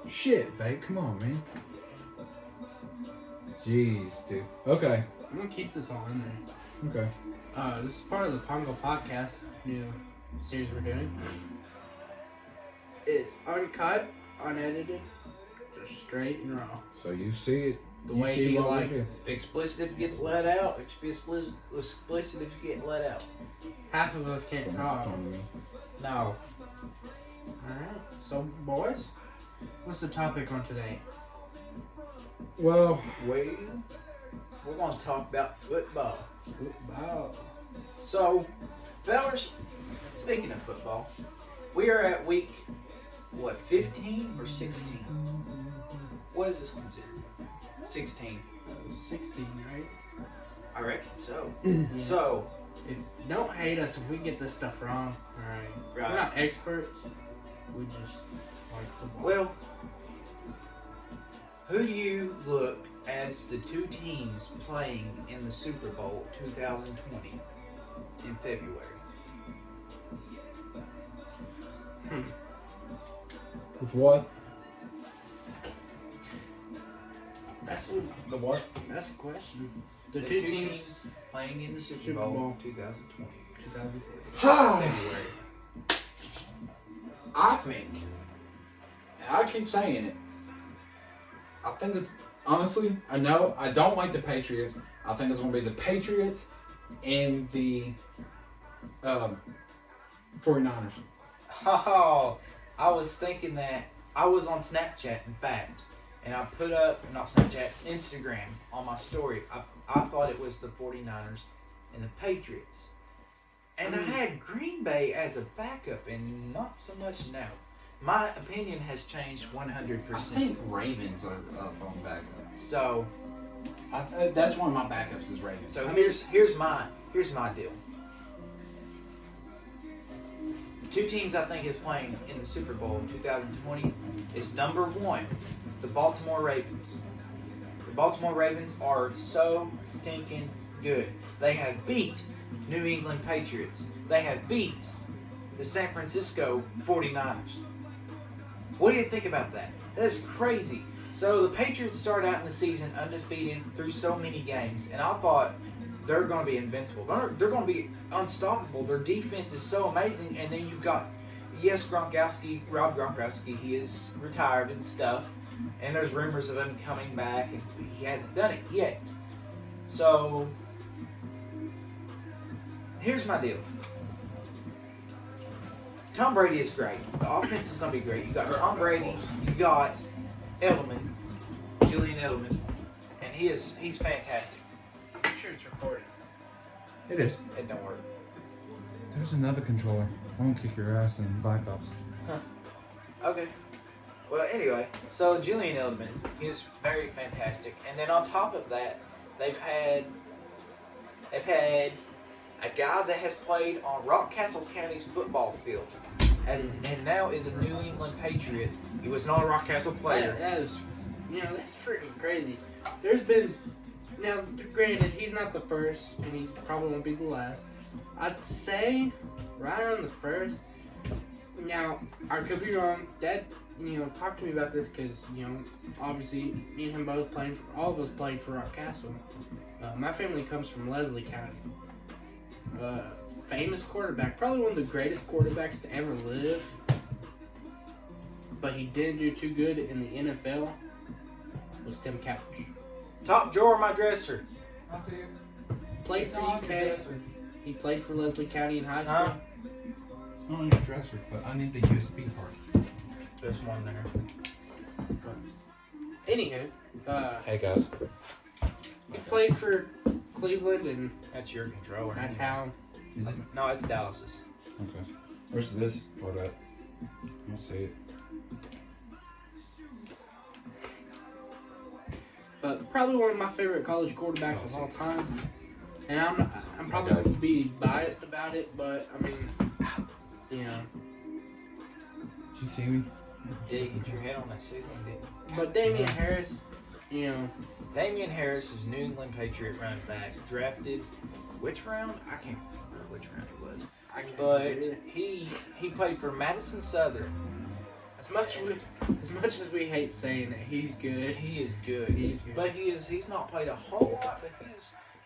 Shit, babe. Come on, man. Jeez, dude. Okay. I'm gonna keep this all in there. Okay. This is part of the Pongo Podcast, new series we're doing. It's uncut, unedited, just straight and raw. So you see it The you way see he what we likes do. it. Explicit if it gets let out. Explicit if you get let out. Half of us can't talk. No. Alright, so boys, what's the topic on today? Well, We're going to talk about football. Football. So, fellas, speaking of football, we are at week, 15 or 16? What is this considered? 16. 16, right? I reckon so. Yeah. So, Don't hate us if we get this stuff wrong, alright? Right. We're not experts, we just like football. well, who do you look as the two teams playing in the Super Bowl 2020 in February? with what? The what? That's a question. The The two two teams, teams playing in the Super Super Bowl Bowl 2020 2020. February. I think, and I keep saying it, I think it's, honestly, I know, I don't like the Patriots. I think it's going to be the Patriots and the 49ers. Oh, I was thinking that. I was on Snapchat, in fact, and I put up, not Snapchat, Instagram on my story. I thought it was the 49ers and the Patriots. And I had Green Bay as a backup, and not so much now. My opinion has changed 100%. I think Ravens are up on backup. So, That's one of my backups is Ravens. so here's my deal. The two teams I think is playing in the Super Bowl 2020 is number one, the Baltimore Ravens. The Baltimore Ravens are so stinking good. They have beat New England Patriots. They have beat the San Francisco 49ers. What do you think about that? That is crazy. So the Patriots start out in the season undefeated through so many games, and I thought they're going to be invincible. They're going to be unstoppable. Their defense is so amazing, and then you've got, yes, Rob Gronkowski, he is retired and stuff, and there's rumors of him coming back, and he hasn't done it yet. So here's my deal. Tom Brady is great. The offense is going to be great. You got Tom Brady. You got Julian Edelman, and he's fantastic. I'm sure it's recorded. It is. It don't work. There's another controller. I won't kick your ass in Black Ops. Okay. Well, anyway, so Julian Edelman, he's very fantastic, and then on top of that, they've had a guy that has played on Rockcastle County's football field, and now is a New England Patriot. He was not a Rockcastle player. That is, that's freaking crazy. There's been, now, granted, he's not the first, and he probably won't be the last. I'd say right around the first. Now, I could be wrong. Dad, talk to me about this because, obviously, me and him both all of us played for Rockcastle. My family comes from Leslie County. Famous quarterback, probably one of the greatest quarterbacks to ever live. But he didn't do too good in the NFL. Was Tim Couch. Top drawer of my dresser. I see it. Played for UK. He played for Leslie County in high school. Huh? It's not on your dresser, but I need the USB part. There's one there. Anywho, Hey guys. he played for Cleveland, and That's your controller. that's how. Is it? No, it's Dallas's. Okay. Where's this part at? I'll see it. But probably one of my favorite college quarterbacks of all time. And I'm probably guys. going to be biased about it, but I mean, Did you see me? Yeah, you hit your head on that ceiling, didn't you? But Damian Harris, Damian Harris is New England Patriot running back, drafted which round? I can't remember which round it was. But he played for Madison Southern, As much as we hate saying it, he's good. He is good. He's good. But he's not played a whole lot, but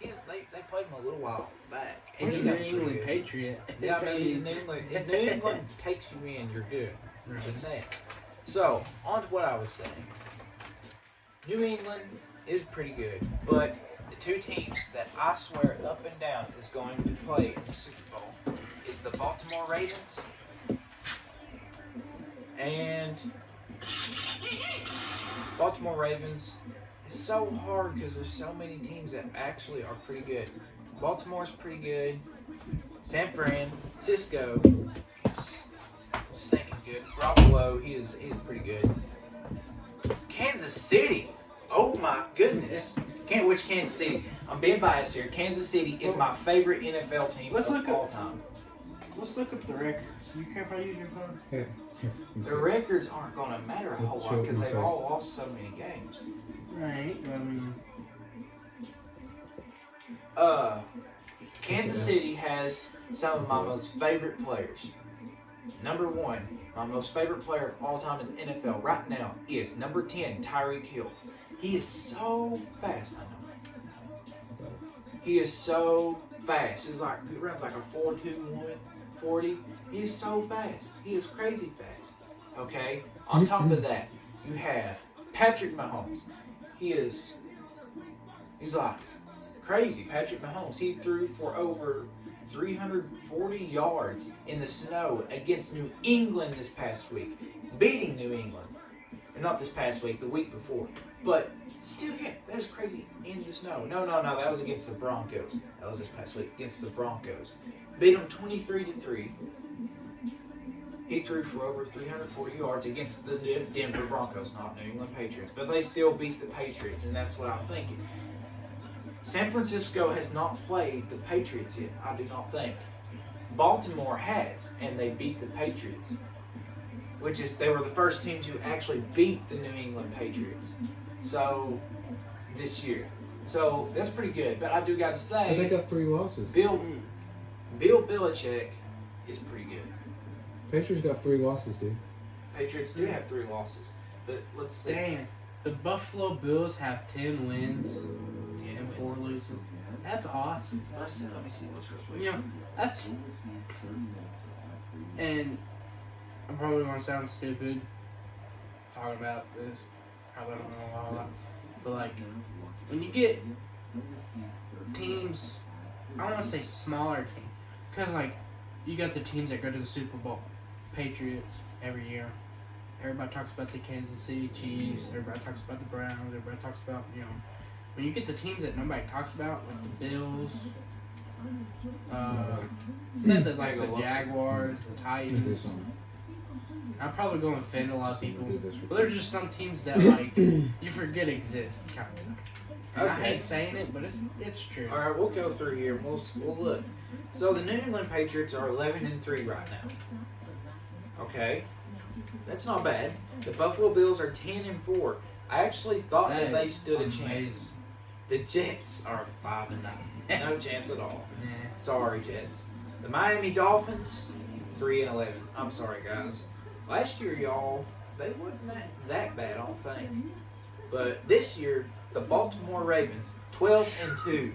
they played him a little while back. And He's a he New got pretty England good. Patriot. Yeah, I mean, he's in New England. If New England takes you in, you're good. Just saying. So, on to what I was saying. New England is pretty good, but the two teams that I swear up and down is going to play in the Super Bowl is the Baltimore Ravens and Baltimore Ravens. It's so hard because there's so many teams that actually are pretty good. Baltimore's pretty good. San Francisco is stinking good. Garoppolo, he is pretty good. Kansas City, oh my goodness. Which Kansas City? I'm being biased here. Kansas City is my favorite NFL team of all time. Let's look up the records. You care if I use your phone? Yeah. The records aren't going to matter a whole lot because they've all lost so many games. Right. Kansas City has some of my most favorite players. Number one, my most favorite player of all time in the NFL right now is number 10, Tyreek Hill. He is so fast. I know. He is so fast. He runs like a 4.21 40. He is so fast. He is crazy fast. Okay? On top of that, you have Patrick Mahomes. He's like crazy. Patrick Mahomes. He threw for over 340 yards in the snow against New England this past week, beating New England. And not this past week, the week before. But still, yeah, that was crazy in the snow. No, that was against the Broncos. That was this past week against the Broncos. Beat them 23-3. He threw for over 340 yards against the Denver Broncos, not New England Patriots. But they still beat the Patriots, and that's what I'm thinking. San Francisco has not played the Patriots yet, I do not think. Baltimore has, and they beat the Patriots. They were the first team to actually beat the New England Patriots. So, this year. So, that's pretty good. But I do got to say... But they got 3 losses. Bill Belichick is pretty good. Patriots got 3 losses, dude. Patriots do have 3 losses. But let's see. Damn. The Buffalo Bills have 10 wins and 4 losses. That's awesome. Let me see this real quick. You know, that's... And I'm probably going to sound stupid talking about this. Probably don't know a lot. But, like, when you get teams, I don't want to say smaller teams. Because, like, you got the teams that go to the Super Bowl. Patriots every year. Everybody talks about the Kansas City Chiefs. Everybody talks about the Browns. Everybody talks about, when you get the teams that nobody talks about, like the Bills, like the Jaguars, the Titans. I'm probably going to offend a lot of people, but there's just some teams that like you forget exist, kind of. And I hate saying it, but it's true. All right, we'll go through here. We'll look. So the New England Patriots are 11-3 right now. Okay, that's not bad. The Buffalo Bills are 10-4. I actually thought that they stood a chance. The Jets are 5-9. No chance at all. Sorry, Jets. The Miami Dolphins, 3-11. I'm sorry, guys. Last year, y'all, they wasn't that bad, I don't think. But this year, the Baltimore Ravens, 12-2.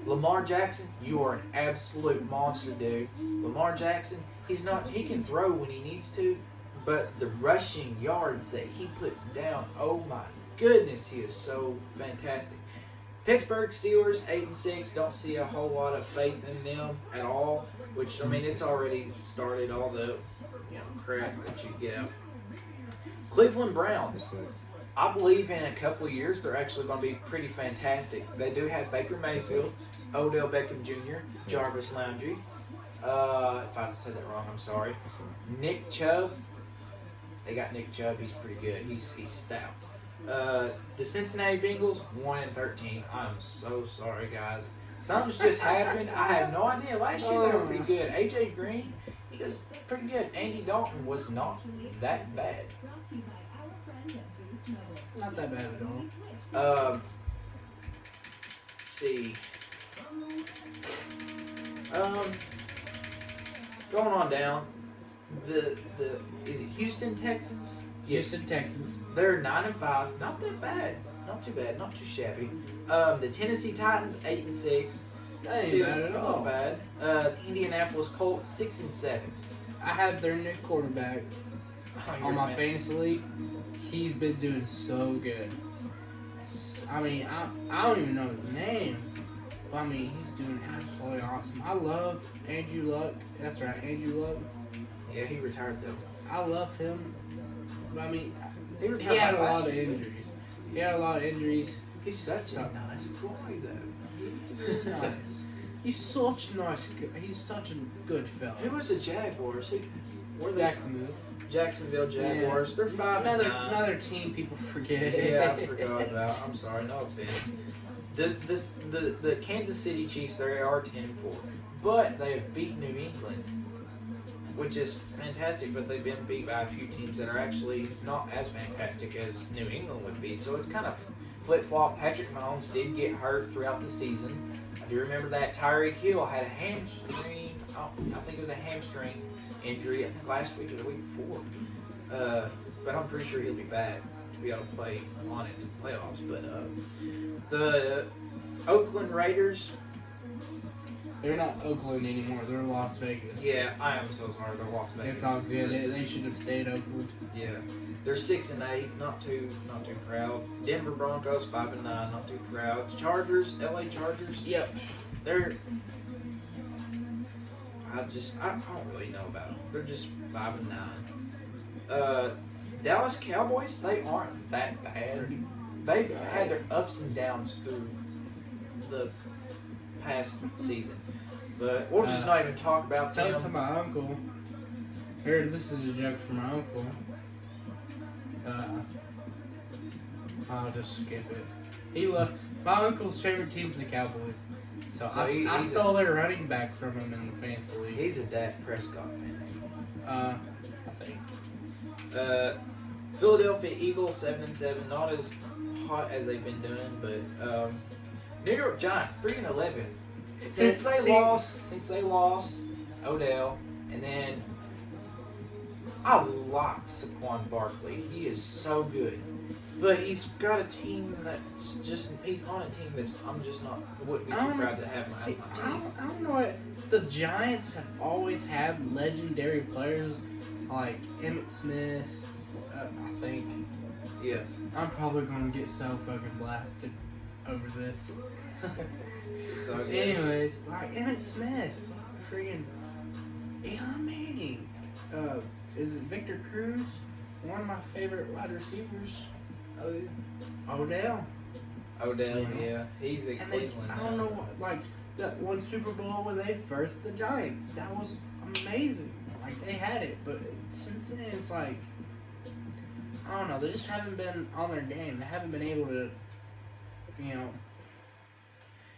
Lamar Jackson, you are an absolute monster, dude. Lamar Jackson, he can throw when he needs to, but the rushing yards that he puts down, oh my goodness, he is so fantastic. Pittsburgh Steelers, 8-6. Don't see a whole lot of faith in them at all. Which, I mean, it's already started all the crap that you get out. Cleveland Browns. I believe in a couple of years they're actually going to be pretty fantastic. They do have Baker Mayfield, Odell Beckham Jr., Jarvis Landry. If I said that wrong, I'm sorry. Nick Chubb. They got Nick Chubb. He's pretty good. He's stout. The Cincinnati Bengals, 1-13. I'm so sorry, guys. Something's just happened. I have no idea. Last year they were pretty good. AJ Green, he was pretty good. Andy Dalton was not that bad. Not that bad at all. Let's see. Going on down. the is it Houston Texans? Houston, Texas. They're 9-5. Not that bad. Not too bad. Not too shabby. The Tennessee Titans 8-6. That ain't Still bad at all. not bad. The Indianapolis Colts 6-7. I have their new quarterback on my fantasy league. He's been doing so good. I mean, I don't even know his name. But I mean, he's doing absolutely awesome. I love Andrew Luck. That's right, Andrew Luck. Yeah, he retired though. I love him. But I mean, He he retired had a last lot of year, too. injuries. He had a lot of injuries. He's such a So- nice guy though. Nice. He's such a nice. He's such a good fella. Who was the Jaguars? Were they Jacksonville. Jacksonville Jaguars? They're 5-9. Another team people forget. Yeah, I forgot about. I'm sorry, no offense. The Kansas City Chiefs, they are 10-4, but they have beat New England, which is fantastic. But they've been beat by a few teams that are actually not as fantastic as New England would be. So it's kind of flip flop. Patrick Mahomes did get hurt throughout the season. I do remember that. Tyreek Hill had a hamstring. I think it was a hamstring injury. I think last week or the week before. But I'm pretty sure he'll be back to be able to play on it in the playoffs. But the Oakland Raiders. They're not Oakland anymore. They're Las Vegas. Yeah, I am so sorry. They're Las Vegas. It's all good. They should have stayed Oakland. Yeah, they're 6-8. Not too proud. Denver Broncos 5-9. Not too proud. Chargers, LA Chargers. Yep. They're. I don't really know about them. They're just 5-9. Dallas Cowboys, they aren't that bad. They've had their ups and downs through the past season, but we'll just not even talk about Tell them. to my uncle. Here, this is a joke from my uncle. I'll just skip it. My uncle's favorite team's the Cowboys. So I stole their running back from him in the fantasy league. He's a Dak Prescott fan. I think. Philadelphia Eagles 7-7, not as hot as they've been doing, but New York Giants 3-11. Since they lost Odell, and then I like Saquon Barkley. He is so good. But he's got a team that's he's on a team that's I'm just not wouldn't be too proud to have him as my team. I don't know what the Giants have always had legendary players like Emmitt Smith. I think. Yeah. I'm probably gonna get so fucking blasted over this. So good. Anyways, like Emmitt Smith, freaking Eli Manning. Is it Victor Cruz? One of my favorite wide receivers. Odell. Yeah. He's a And they, Cleveland. I don't know what, like that one Super Bowl when they versed the Giants. That was amazing. Like they had it, but since then it's like I don't know. They just haven't been on their game. They haven't been able to, you know,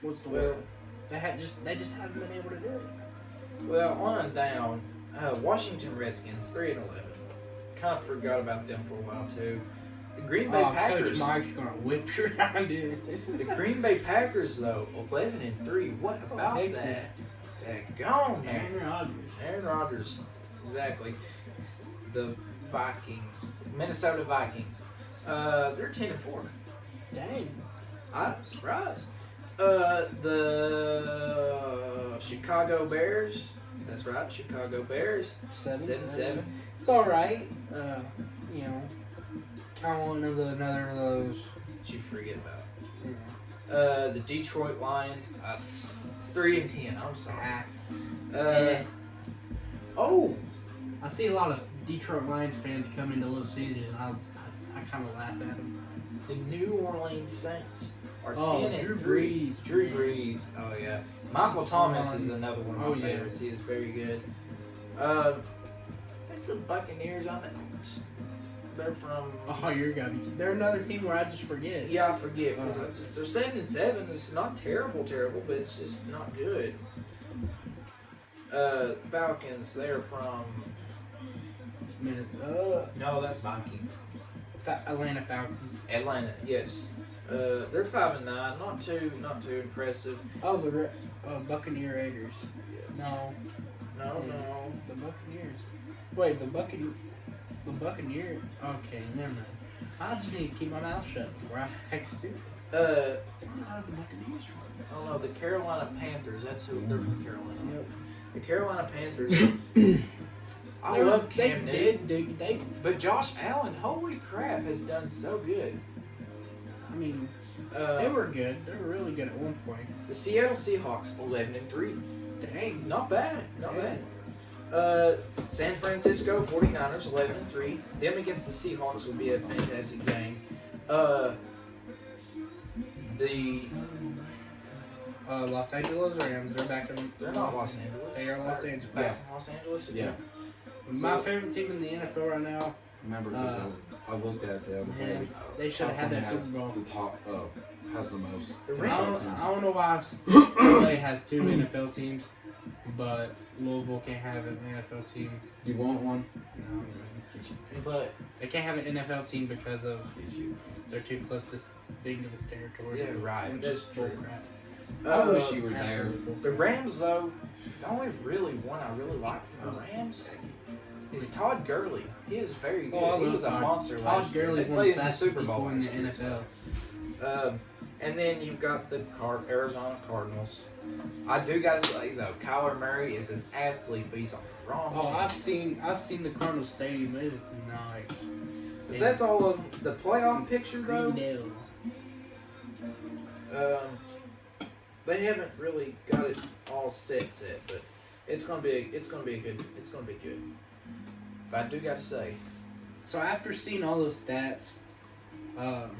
what's the word? They just haven't been able to do it. Well, on down, Washington Redskins 3-11. Kind of forgot about them for a while too. The Green Bay Packers. Coach Mike's gonna whip your around it. The Green Bay Packers though 11-3. What about heck that? Daggone, man. Aaron Rodgers. Aaron Rodgers, exactly. The Vikings, Minnesota Vikings. They're 10-4. Dang. I'm surprised. The Chicago Bears. That's right, Chicago Bears. 7-7. It's all right. You know, kind of another of those. That you forget about. You The Detroit Lions. 3-10. I'm sorry. know. Oh. I see a lot of Detroit Lions fans come into Little Caesars, and I kind of laugh at them. The New Orleans Saints are 10-3. Drew Brees. Drew Brees. Oh yeah. Michael Thomas is another one of my Oh, yeah. favorites. He is very good. There's the Buccaneers on it. They're from. Oh, you're gonna. They're another team where I just forget. Yeah, I forget. 'Cause they're 7-7. It's not terrible, but it's just not good. Falcons. They're from. No, that's Vikings. Atlanta Falcons. Atlanta. Yes. They're 5-9. Not too impressive. Oh, the Buccaneer Raiders. No. No, the Buccaneers. Wait, the Buccaneer. Okay, never mind. I just need to keep my mouth shut before I act stupid. Where are the Buccaneers from? I don't know, the Carolina Panthers. That's who they're from Carolina. Yep. The Carolina Panthers. I love Cam Newton. But Josh Allen, holy crap, has done so good. I mean, they were good. They were really good at one point. The Seattle Seahawks, 11-3. Dang. Not bad. Not bad. San Francisco 49ers, 11-3. Them against the Seahawks would be a fantastic game. The Los Angeles Rams, they're back in. They're not Los Angeles. They are Los Angeles. Yeah. Los Angeles? Yeah. My favorite team in the NFL right now. Remember, because I looked at the other day. They should have had that Super Bowl. The top has the most. The I Rams. don't know why LA has 2 NFL teams, but Louisville can't have an NFL team. You want one? No, But they can't have an NFL team because of they're too close to being to this territory. yeah, right. That's true. Crap. I wish you were there. The Rams, though, the only really one I really like from the Rams is Todd Gurley. He is very good. Oh, He was a monster Todd last year. Gurley's They one of played the in the fastest Super Bowl people in the last year, NFL. And then you've got the Arizona Cardinals. I do gotta say though, Kyler Murray is an athlete, but he's on the wrong team. I've seen the Cardinals Stadium. It is nice. But that's all of the playoff picture though. Green They haven't really got it all set, but it's gonna be good. But I do gotta say, So after seeing all those stats, because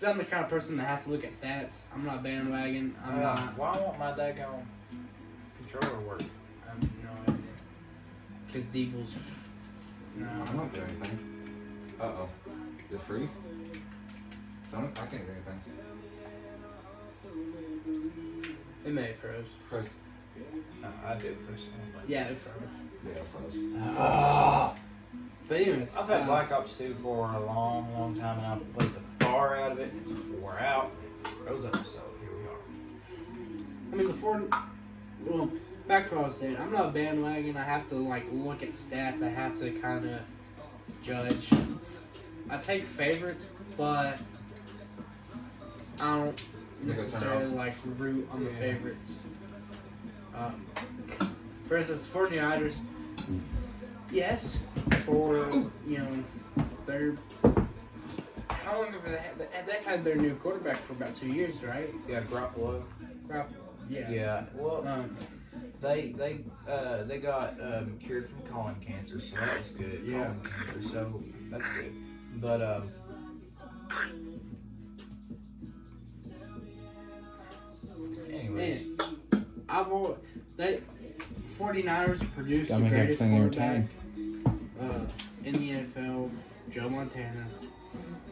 I'm the kind of person that has to look at stats. I'm not bandwagon. I'm not. why won't my daggone controller work? I have no idea. Because Deagle's. No. I'm not doing anything. Uh-oh. Did it freeze? I can't do anything. It may have froze. Press. I do personally. Yeah, it froze. Yeah, it froze. But anyways, I've had Black Ops 2 for a long, long time, and I've played the far out of it. It's wore out. It froze up, so here we are. I mean, well, back to what I was saying. I'm not a bandwagon. I have to look at stats. I have to kind of judge. I take favorites, but I don't necessarily root on the favorites. For instance, 49ers. Yes, they're. How long have they had? They've had their new quarterback for about 2 years, right? Yeah, Garoppolo. Yeah. Yeah. Well, they got cured from colon cancer, so that was good. Yeah. Colon cancer, so that's good. But anyways, Man, that 49ers produced Gotta the make greatest everything quarterback in the NFL, Joe Montana.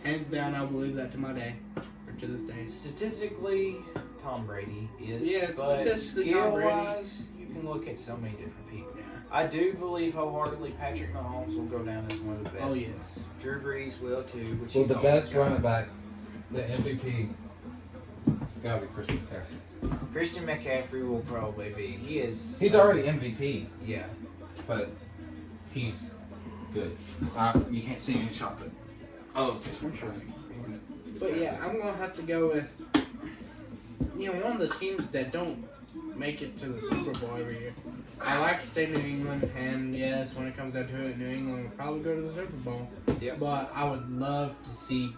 Hands down, I believe that to my day, or to this day. statistically, Tom Brady is. Yeah, it's but statistically Tom Brady. skill-wise, you can look at so many different people. Yeah. I do believe wholeheartedly Patrick Mahomes will go down as one of the best. Oh yes. Drew Brees will too. Which Well, he's the always best got. running back, the MVP, it's gotta be Christian McCaffrey. Christian McCaffrey will probably be. He is. He's already MVP, Yeah. but he's good. You can't see me in the shot, but I'm sure. But yeah, I'm gonna have to go with one of the teams that don't make it to the Super Bowl every year. I like to say New England, and yes, when it comes down to it, New England will probably go to the Super Bowl. Yep. But I would love to see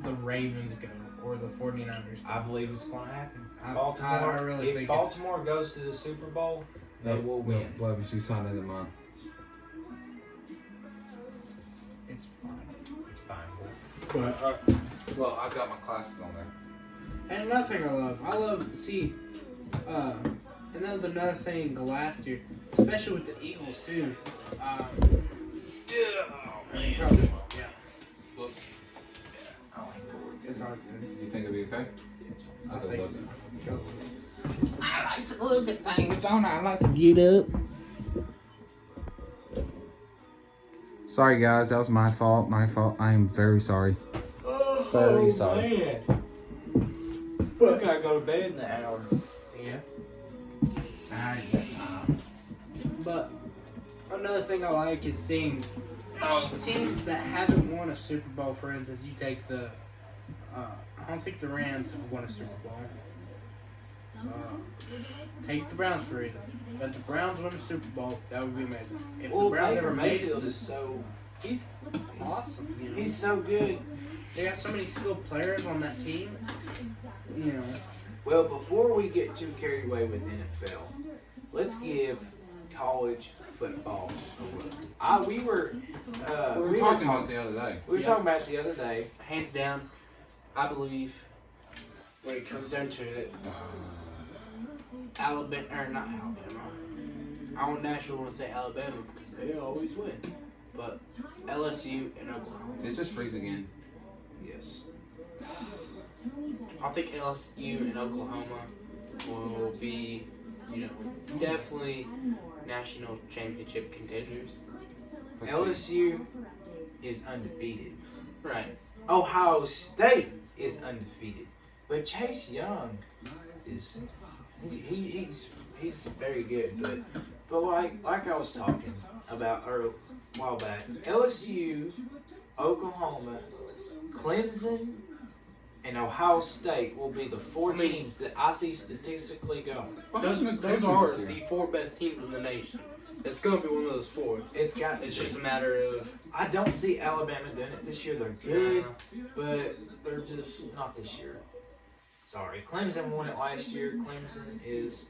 the Ravens go or the 49ers. I believe it's going to happen. I Baltimore. really If think Baltimore goes to the Super Bowl, they will win. Love you signed into mine. it's fine. It's fine. But Well, I've got my classes on there. and another thing I love and that was another thing last year, especially with the Eagles too. Oh man. Probably, yeah, Whoops. I like forward. it's hard. You think it'll be okay? I think so. I like to look at things, don't I? I like to get up. Sorry, guys. That was my fault. I am very sorry. Very sorry. Man. I gotta go to bed in an hour. Yeah. I ain't got time. But I Another thing I like is seeing teams that haven't won a Super Bowl. For instance, you take the. I don't think the Rams have won a Super Bowl. Take the Browns for it. But if the Browns win a Super Bowl, that would be amazing. If the Browns Baker ever made Mayfield it, is so. He's awesome. You know? He's so good. They got so many skilled players on that team. You know. Well, before we get too carried away with NFL, let's give college football a look. We were talking about the other day. We were talking about it the other day. Hands down, I believe when it comes down to it, Alabama, or not Alabama. I don't naturally want to say Alabama because they always win. But LSU and Oklahoma. This just freeze again. Yes. I think LSU and Oklahoma will be, definitely national championship contenders. LSU is undefeated. Right. Ohio State is undefeated. But Chase Young is he's very good. But like I was talking about a while back, LSU, Oklahoma, Clemson, and Ohio State will be the four teams that I see statistically going. Those are the four best teams in the nation. It's going to be one of those four. It's just a matter of... I don't see Alabama doing it this year. They're good, but they're just not this year. Sorry. Clemson won it last year.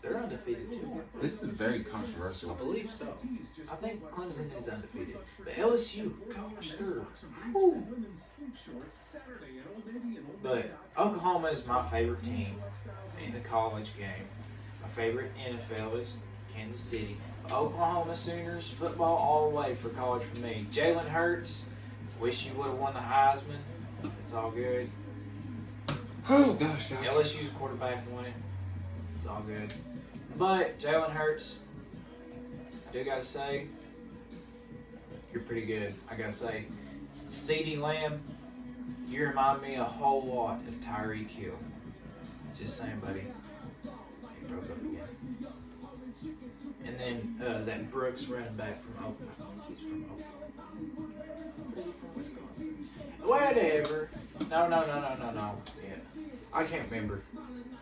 They're undefeated too. This is very I controversial. believe so. I think Clemson is undefeated. But LSU, gosh, they're... But Oklahoma is my favorite team in the college game. My favorite NFL is Kansas City. Oklahoma Sooners football all the way for college for me. Jalen Hurts, wish you would have won the Heisman. It's all good. Oh gosh, guys. LSU's quarterback won it. It's all good. But Jalen Hurts, I do gotta say, you're pretty good. I gotta say, CeeDee Lamb, you remind me a whole lot of Tyreek Hill. Just saying, buddy. He goes up again. And then that Brooks running back from Oklahoma. He's from Oklahoma. Wisconsin. Whatever. No. Yeah. I can't remember.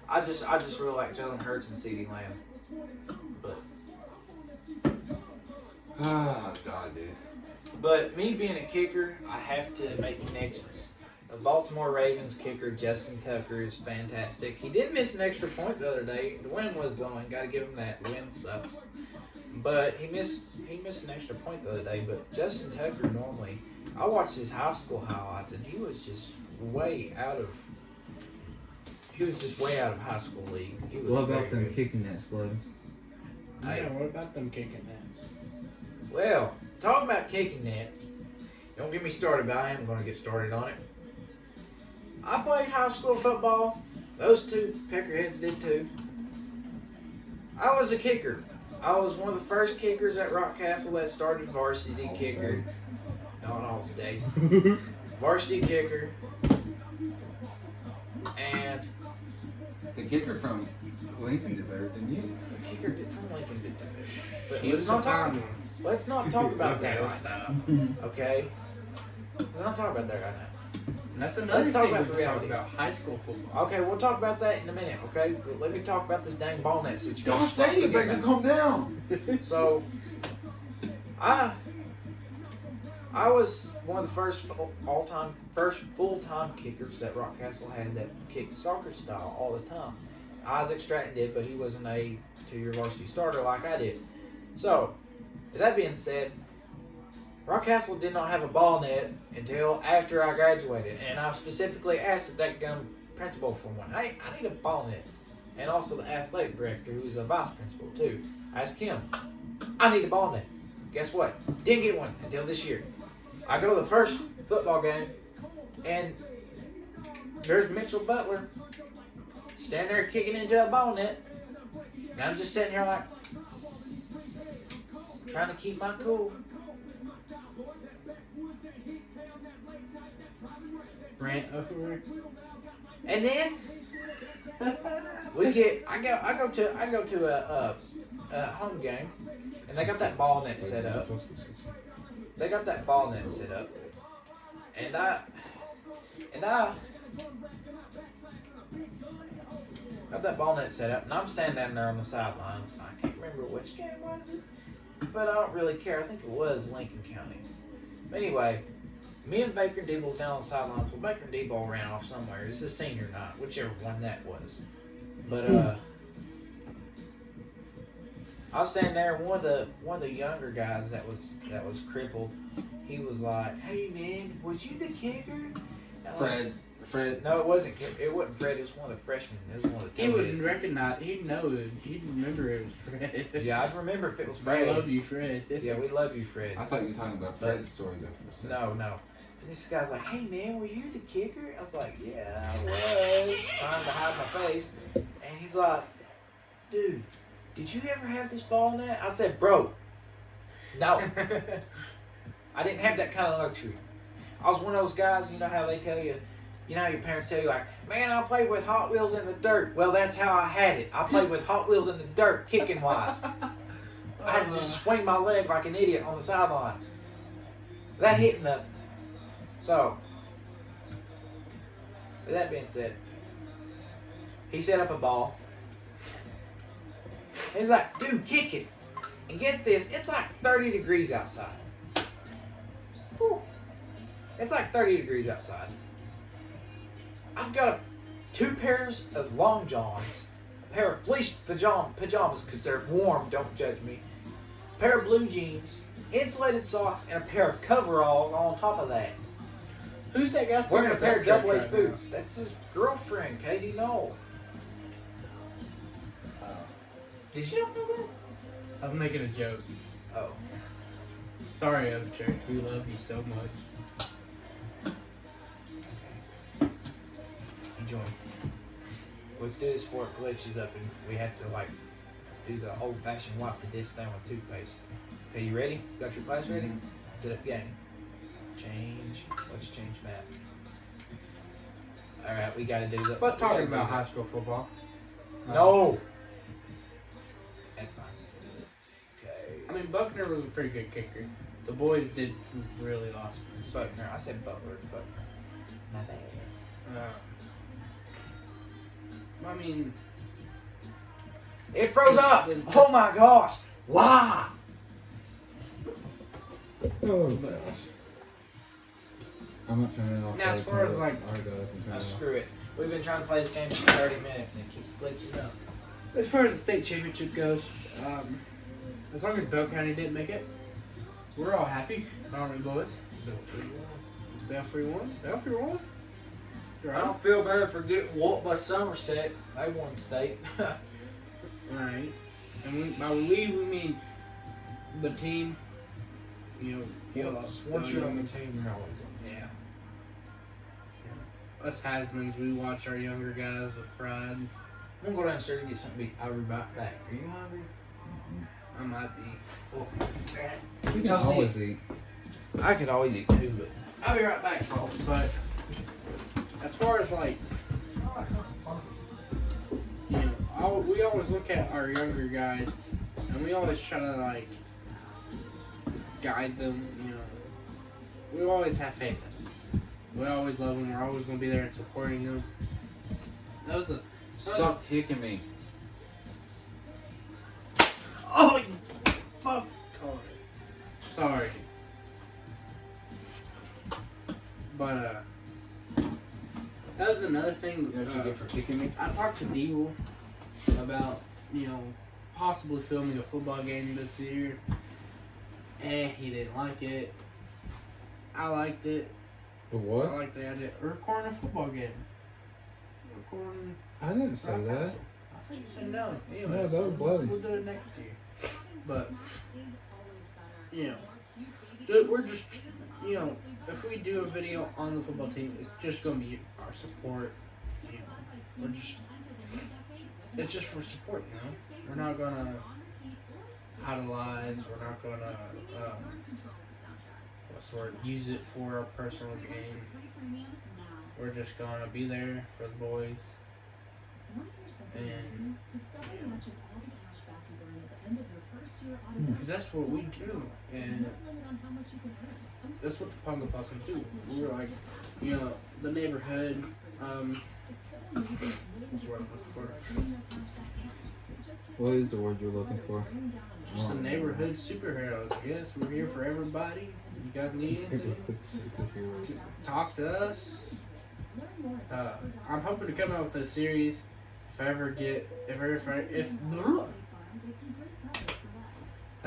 I just really like Jalen Hurts and CeeDee Lamb. But God, dude. But me being a kicker, I have to make connections. The Baltimore Ravens kicker Justin Tucker is fantastic. He did miss an extra point the other day. The wind was blowing. Got to give him that. The wind sucks. But he missed an extra point the other day. But Justin Tucker normally, I watched his high school highlights and he was just way out of high school league. He was What about them good. kicking nets, Bloods? Yeah, what about them kicking nets? Well, talking about kicking nets, don't get me started, but I am going to get started on it. I played high school football. Those two peckerheads did too. I was a kicker. I was one of the first kickers at Rock Castle that started varsity kicker. Not all state. Varsity kicker. And The kicker from Lincoln did better than you. the kicker from Lincoln did better. But He was let's not talk about that right now. Okay? Let's not talk about that right now. That's another Let's talk thing about we the can talk reality. about high school football. Okay, we'll talk about that in a minute, okay? But let me talk about this dang ball net situation. Gosh dang it, Baker, calm down. So, I was one of the first full-time kickers that Rock Castle had that kicked soccer style all the time. Isaac Stratton did, but he wasn't a two-year varsity starter like I did. So, with that being said, Rock Castle did not have a ball net until after I graduated, and I specifically asked that gun principal for one. Hey, I need a ball net. And also the athletic director, who's a vice principal too. I asked him, I need a ball net. Guess what? Didn't get one until this year. I go to the first football game, and there's Mitchell Butler standing there kicking into a ball net. And I'm just sitting here like, trying to keep my cool. Rant over. And then I go to a home game, and And they got that ball net set up. They got that ball net set up. And I got that ball net set up, and I'm standing down there on the sidelines. I can't remember which game was it, but I don't really care. I think it was Lincoln County. But anyway, me and Baker and D-Ball's down on the sidelines. Well, Baker and D-Ball ran off somewhere. It's a senior night, whichever one that was. But I was standing there, and one of the younger guys that was crippled, he was like, "Hey man, was you the kicker?" Fred. No, it wasn't. It wasn't Fred. It was one of the freshmen. It was one of the. He wouldn't recognize. He'd know it. He'd remember it was Fred. Yeah, I'd remember if it was Fred. I love you, Fred. Yeah, we love you, Fred. I thought you were talking about Fred's story though. For a second. No. And this guy's like, "Hey man, were you the kicker?" I was like, "Yeah, I was." Trying to hide my face, and he's like, "Dude, did you ever have this ball net?" I said, "Bro, no." I didn't have that kind of luxury. I was one of those guys. You know how they tell you. You know how your parents tell you, like, "Man, I played with Hot Wheels in the dirt." Well, that's how I had it. I played with Hot Wheels in the dirt, kicking wise. I had to just swing my leg like an idiot on the sidelines. That hit nothing. So, with that being said, he set up a ball. He's like, "Dude, kick it." And get this, it's like 30 degrees outside. Whew. It's like 30 degrees outside. I've got 2 pairs of long johns, a pair of fleece pajamas because they're warm, don't judge me, a pair of blue jeans, insulated socks, and a pair of coveralls on top of that. Who's that guy? Wearing a pair of double H boots. That's his girlfriend, Katie Knoll. Did you not know that? I was making a joke. Oh. Sorry, other church. We love you so much. Enjoy. Let's do this before it glitches up and we have to like do the old fashioned wipe the dish down with toothpaste. Okay, you ready? Got your class ready? Set up game. Change. Let's change map. Alright, we gotta do the. But talking about high school football. No! That's fine. Okay. I mean, Buckner was a pretty good kicker. The boys did really lost. Buckner. I said Butler, but my bad. I mean, it froze up! Oh my gosh! Why? Oh gosh. I'm not turning it off. now as far as like, Screw it. We've been trying to play this game for 30 minutes and it keeps glitching up. as far as the state championship goes, as long as Bell County didn't make it, we're all happy, aren't we, boys? Belfry won. Belfry won. I don't feel bad for getting whooped by Somerset. They won state. Alright. And by we mean the team. You know, Once you're on the team, you're always on. Yeah. Us Hasmans, we watch our younger guys with pride. I'm gonna go downstairs and get something to eat. I'll be right back. Are you hungry? I might be. Oh. You can always eat. I could always eat too, but I'll be right back, folks. But as far as like, you know, we always look at our younger guys, and we always try to like guide them. You know, we always have faith in them. We always love them. We're always going to be there and supporting them. That was a Stop kicking me. oh fuck. Sorry. But that was another thing. You know what you get for kicking me? I talked to Deeble about, you know, possibly filming a football game this year. He didn't like it. I liked it. For what? I liked the idea. Recording a football game. Recording. I didn't say that. I said no. Anyways, No, that was bloody. We'll do it next year. But, you know, we're just, you know, if we do a video on the football team, it's just going to be our support. You know, we're just, it's just for support, you know? We're not going to idolize, we're not going to, use it for our personal gain. We're just going to be there for the boys. And, you know, Because that's what we do, and that's what the Pongo Possums do. We're like, the neighborhood. What's the word I'm looking for? What is the word you're looking for? Just the neighborhood superheroes. I guess we're here for everybody. You guys need anything? Talk to us. I'm hoping to come out with a series. If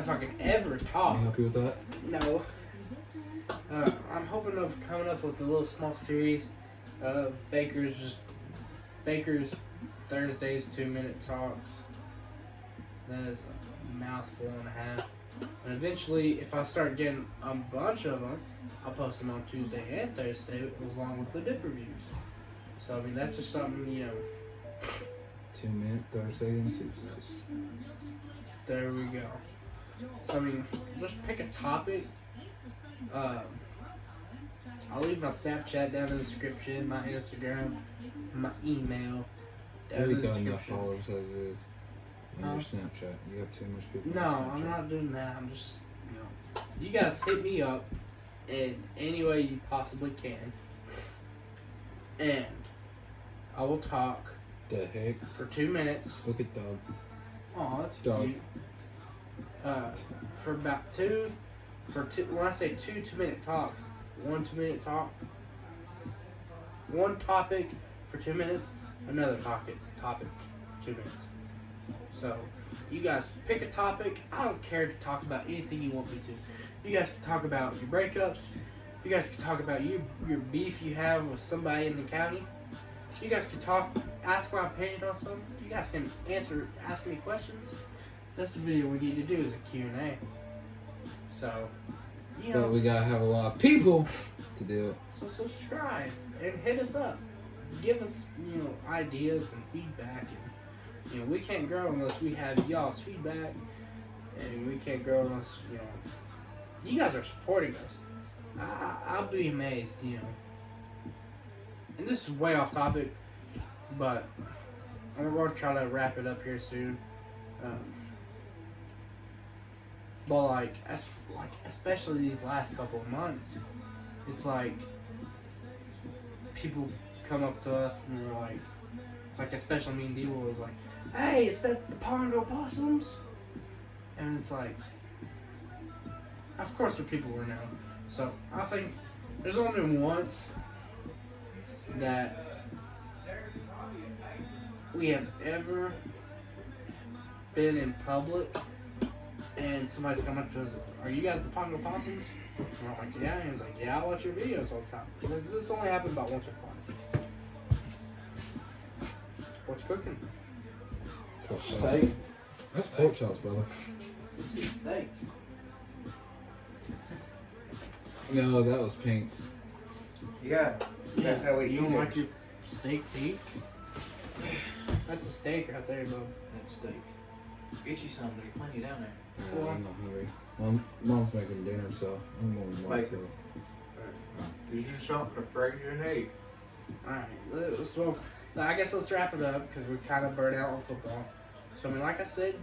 I can ever talk. You happy with that? No. I'm hoping of coming up with a little small series of Baker's Thursdays 2-minute talks. That is a mouthful and a half. And eventually, if I start getting a bunch of them, I'll post them on Tuesday and Thursday along with the dip reviews. So I mean, that's just something 2-minute Thursday and Tuesdays. There we go. So I mean, just pick a topic. I'll leave my Snapchat down in the description, my Instagram, my email. You got enough followers as it is. On your Snapchat, you got too much people. No, I'm not doing that. I'm just, you guys hit me up in any way you possibly can, and I will talk. The heck? For 2 minutes. Look at Doug. Oh, that's Doug. cute. For about when I say 2 2-minute talks, 1 2-minute talk, one topic for 2 minutes, another topic 2 minutes. So, you guys pick a topic. I don't care to talk about anything you want me to. You guys can talk about your breakups. You guys can talk about your beef you have with somebody in the county. You guys can ask my opinion on something. You guys can ask me questions. That's the video we need to do is a Q&A. So, But we gotta have a lot of people to do it. So subscribe and hit us up. Give us, ideas and feedback. And, we can't grow unless we have y'all's feedback. And we can't grow unless, you guys are supporting us. I'll be amazed, And this is way off topic, but we're going to try to wrap it up here soon. But especially these last couple of months, it's like people come up to us and they're like especially me and Debo was like, "Hey, is that the Pongo Possums?" And it's like, of course the people were now. So I think there's only been once that we have ever been in public and somebody's come up to us, "Are you guys the Pongo Possums?" And we're like, "Yeah." And he's like, "Yeah, I watch your videos all the time." This only happened about once or twice. What's cooking? Steak. That's pork chops, brother. This is steak. No, that was pink. Yeah. That's how we You eat don't it. like your steak deep? That's a steak right there, bro. That's steak. Get you some. There's plenty down there. Well, I'm not hungry. Mom's making dinner, so I'm going to wait till. This is something to break your neck. Alright, so I guess let's wrap it up because we're kind of burnt out on football. So, I mean, like I said,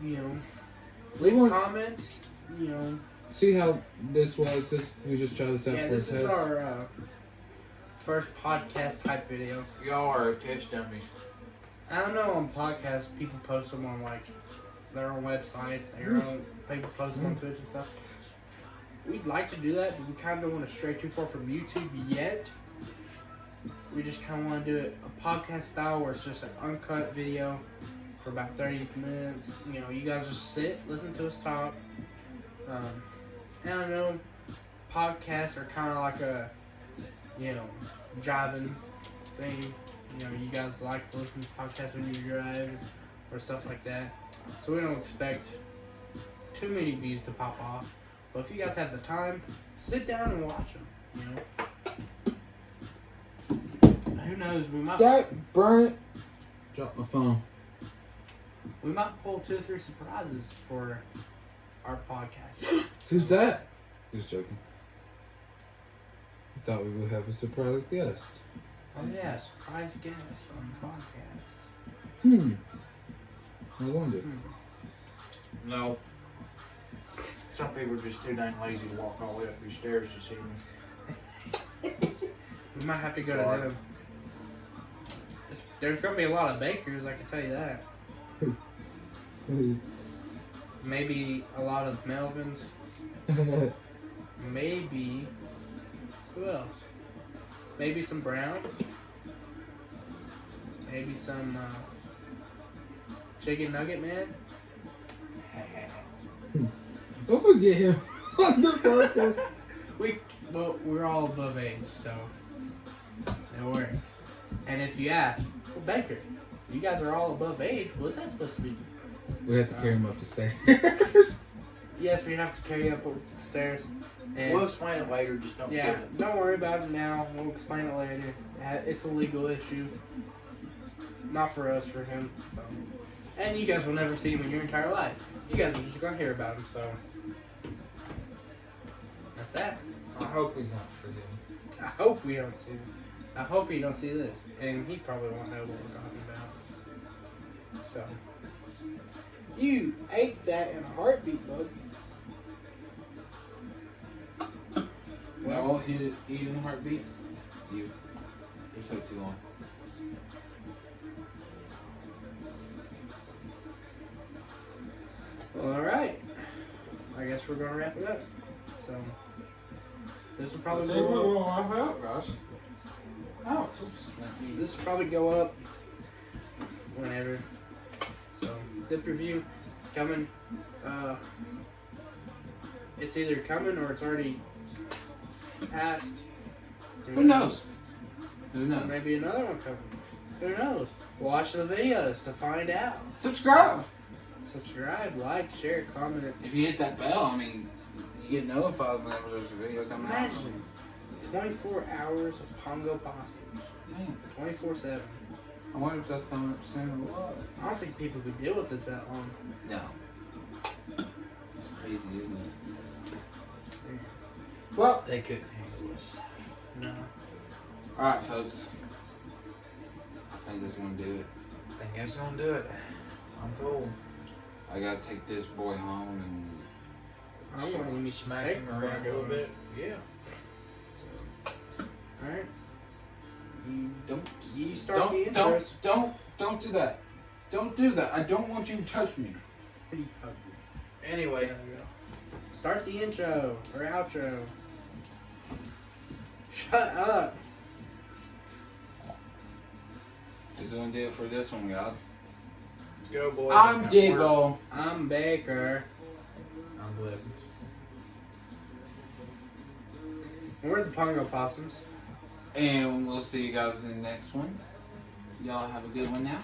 leave comments, See how this was? We just tried this out Yeah, for a this test. is our first podcast type video. Y'all are test dummies. I don't know, on podcasts, people post them on their own websites, people post them on Twitch and stuff. We'd like to do that, but we kind of don't want to stray too far from YouTube yet. We just kind of want to do it a podcast style where it's just an uncut video for about 30 minutes. You guys just sit, listen to us talk. I don't know, podcasts are kind of like a, driving thing. You guys like to listen to podcasts when you drive or stuff like that. So we don't expect too many views to pop off. But if you guys have the time, sit down and watch them, Who knows, we might... Burn it! Drop my phone. We might pull 2 or 3 surprises for our podcast. Who's that? Just joking. I thought we would have a surprise guest. Oh yeah, surprise guest on the podcast. I wonder. No. Some people are just too dang lazy to walk all the way up these stairs to see me. We might have to go Sorry. to them. There's gonna be a lot of bakers, I can tell you that. Maybe a lot of Melvins. Maybe. Who else? Maybe some Browns. Maybe some Chicken Nugget Man. Don't forget him on the podcast. We're all above age, so it works. And if you ask, well, Baker, you guys are all above age. What's that supposed to be? We have to carry him up the stairs. Yes, we have to carry up the stairs. And We'll explain it later, just don't yeah, forget it. don't worry about it now. We'll explain it later. It's a legal issue. Not for us, for him. So. And you guys will never see him in your entire life. You guys are just going to hear about him, so. That's that. I hope he's not forgetting. I hope we don't see him. I hope he don't see this. And he probably won't know what we're talking about. So. You ate that in a heartbeat, bud. Well, he did eat in a heartbeat. You. It took too long. Well, alright. I guess we're gonna wrap it up. So this will probably go up. Oh, This will probably go up whenever. So dip review is coming. It's either coming or it's already passed. Who knows? Who knows? Maybe another one coming. Who knows? Watch the videos to find out. Subscribe. Subscribe, like, share, comment. If you hit that bell, I mean, you get notified whenever there's a video coming out. Imagine 24 hours of Pongo Possums. Man, 24/7. I wonder if that's coming up soon or what. I don't think people could deal with this that long. No. It's crazy, isn't it? Well, They couldn't handle this. No. alright, folks. I think this is gonna do it. I think that's gonna do it. I'm cool. I gotta take this boy home and I'm gonna give me some Smack steak him before I around a go little in. bit. Yeah. Alright. You don't You start the intros. don't do that. Don't do that. I don't want you to touch me. Anyway, There we go. Start the intro or outro. Shut up. This is gonna do it for this one, guys. let's go, boys. I'm Debo. I'm Baker. I'm Blevins. And we're the Pongo Possums. And we'll see you guys in the next one. Y'all have a good one now.